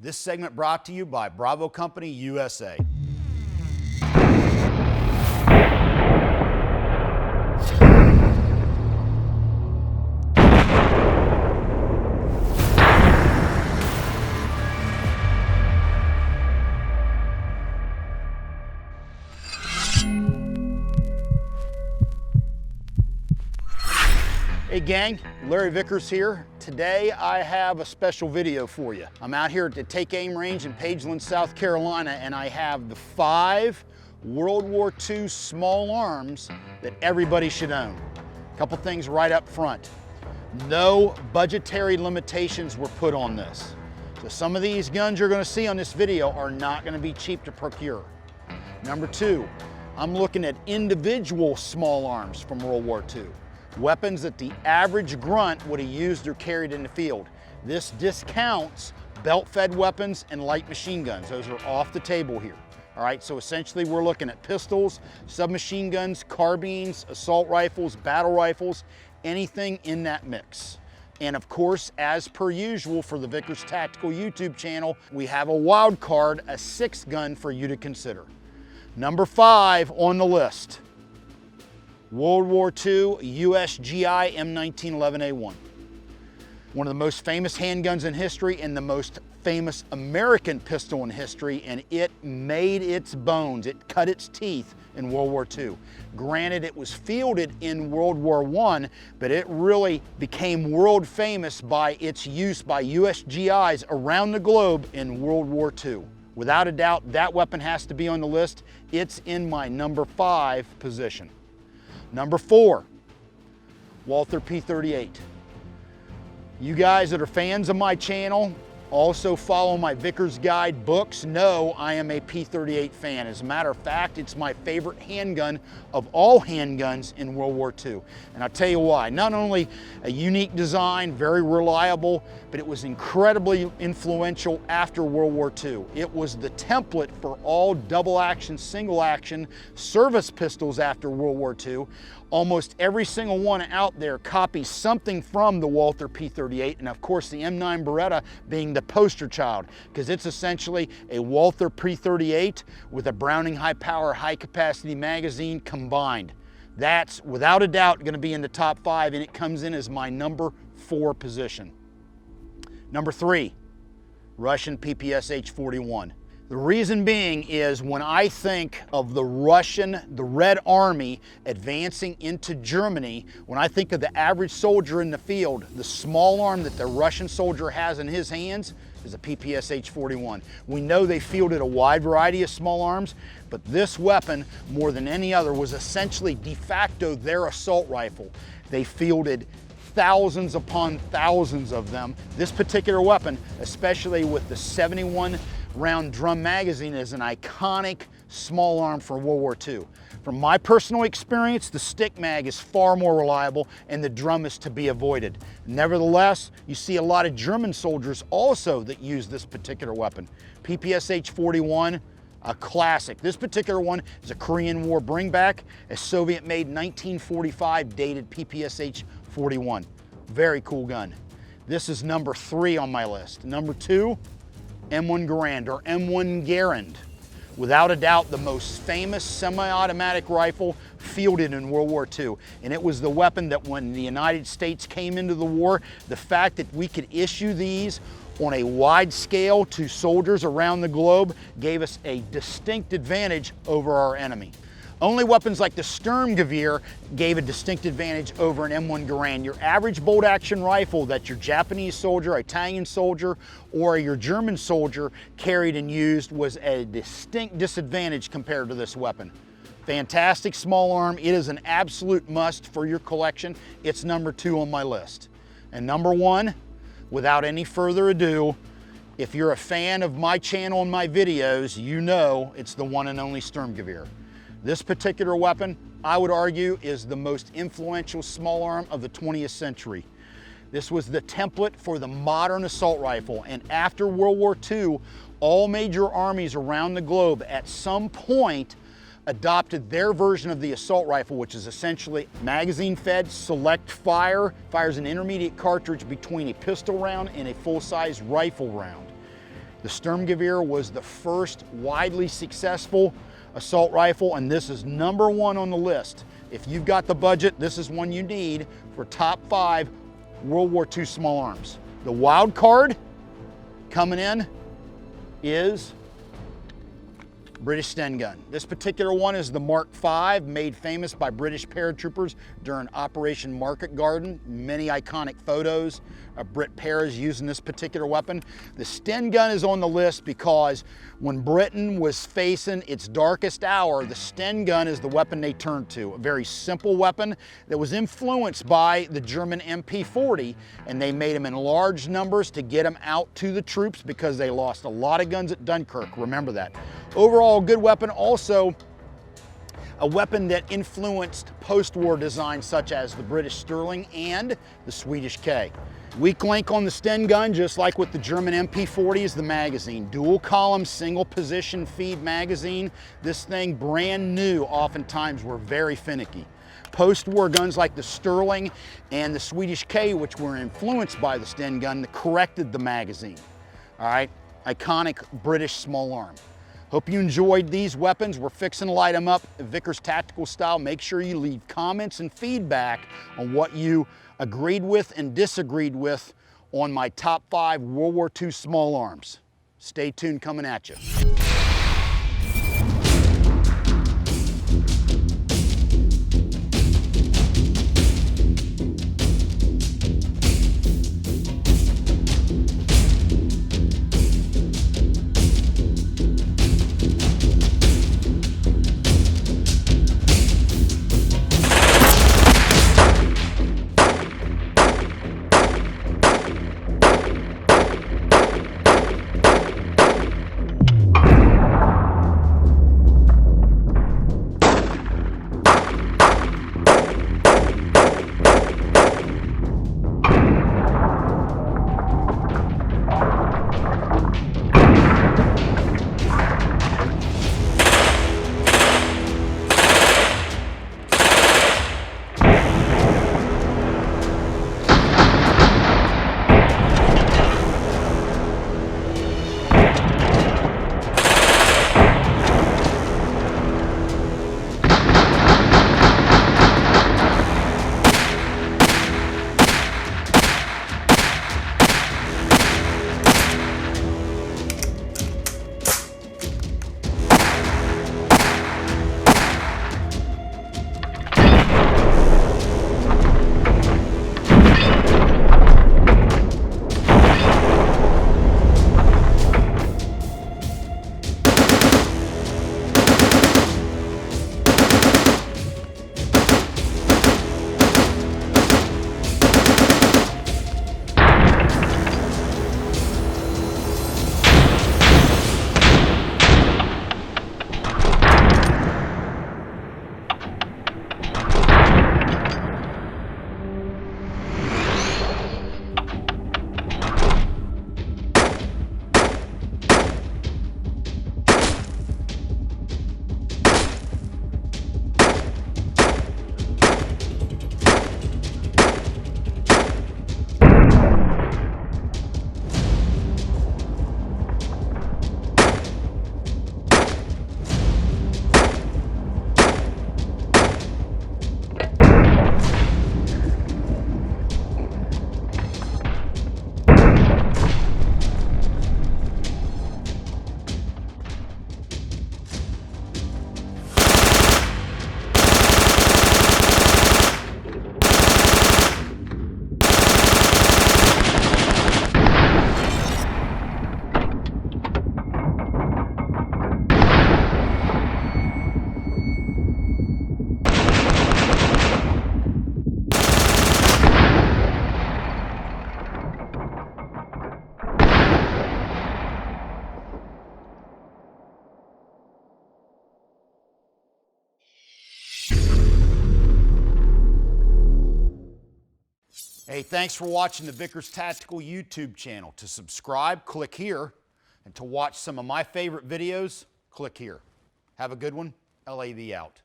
This segment brought to you by Bravo Company USA. Hey gang, Larry Vickers here. Today I have a special video for you. I'm out here at the Take Aim Range in Pageland, South Carolina, and I have the 5 World War II small arms that everybody should own. A couple things right up front. No budgetary limitations were put on this. So some of these guns you're gonna see on this video are not gonna be cheap to procure. Number 2, I'm looking at individual small arms from World War II. Weapons that the average grunt would have used or carried in the field. This discounts belt-fed weapons and light machine guns. Those are off the table here. All right, so essentially we're looking at pistols, submachine guns, carbines, assault rifles, battle rifles, anything in that mix. And of course, as per usual for the Vickers Tactical YouTube channel, we have a wild card, a 6th gun for you to consider. Number 5 on the list. World War II USGI M1911A1. One of the most famous handguns in history and the most famous American pistol in history, and it made its bones, it cut its teeth in World War II. Granted, it was fielded in World War I, but it really became world famous by its use by USGIs around the globe in World War II. Without a doubt, that weapon has to be on the list. It's in my number 5 position. Number 4, Walther P38. You guys that are fans of my channel, also follow my Vickers Guide books, know I am a P38 fan. As a matter of fact, it's my favorite handgun of all handguns in World War II. And I'll tell you why. Not only a unique design, very reliable, but it was incredibly influential after World War II. It was the template for all double action, single action service pistols after World War II. Almost every single one out there copies something from the Walther P38, and of course the M9 Beretta being the poster child, because it's essentially a Walther P38 with a Browning high power, high capacity magazine combined. That's without a doubt going to be in the top 5, and it comes in as my number 4 position. Number 3, Russian PPSH-41. The reason being is when I think of the Red Army advancing into Germany, when I think of the average soldier in the field, the small arm that the Russian soldier has in his hands is a PPSH-41. We know they fielded a wide variety of small arms, but this weapon, more than any other, was essentially de facto their assault rifle. They fielded thousands upon thousands of them. This particular weapon, especially with the 71 round drum magazine, is an iconic small arm for World War II. From my personal experience, the stick mag is far more reliable and the drum is to be avoided. Nevertheless, you see a lot of German soldiers also that use this particular weapon. PPSH-41, a classic. This particular one is a Korean War bringback, a Soviet-made 1945 dated PPSH-41. Very cool gun. This is number 3 on my list. Number 2, M1 Garand or M1 Garand. Without a doubt, the most famous semi-automatic rifle fielded in World War II. And it was the weapon that when the United States came into the war, the fact that we could issue these on a wide scale to soldiers around the globe gave us a distinct advantage over our enemy. Only weapons like the Sturm Gewehr gave a distinct advantage over an M1 Garand. Your average bolt action rifle that your Japanese soldier, Italian soldier, or your German soldier carried and used was a distinct disadvantage compared to this weapon. Fantastic small arm. It is an absolute must for your collection. It's number 2 on my list. And number 1, without any further ado, if you're a fan of my channel and my videos, you know it's the one and only Sturm Gewehr. This particular weapon, I would argue, is the most influential small arm of the 20th century. This was the template for the modern assault rifle, and after World War II, all major armies around the globe at some point adopted their version of the assault rifle, which is essentially magazine-fed, select fire, fires an intermediate cartridge between a pistol round and a full-size rifle round. The Sturm Gewehr was the first widely successful assault rifle, and this is #1 on the list. If you've got the budget, this is one you need for top 5 World War II small arms. The wild card coming in is British Sten Gun. This particular one is the Mark V, made famous by British paratroopers during Operation Market Garden. Many iconic photos of Brit paras using this particular weapon. The Sten Gun is on the list because when Britain was facing its darkest hour, the Sten Gun is the weapon they turned to. A very simple weapon that was influenced by the German MP40, and they made them in large numbers to get them out to the troops because they lost a lot of guns at Dunkirk. Remember that. Overall, good weapon. Also, a weapon that influenced post-war designs such as the British Sterling and the Swedish K. Weak link on the Sten Gun, just like with the German MP40, is the magazine. Dual column, single position feed magazine. This thing, brand new, oftentimes were very finicky. Post-war guns like the Sterling and the Swedish K, which were influenced by the Sten Gun, corrected the magazine. All right, iconic British small arm. Hope you enjoyed these weapons. We're fixing to light them up Vickers tactical style. Make sure you leave comments and feedback on what you agreed with and disagreed with on my top 5 World War II small arms. Stay tuned, coming at you. Hey, thanks for watching the Vickers Tactical YouTube channel. To subscribe, click here. And to watch some of my favorite videos, click here. Have a good one. LAV out.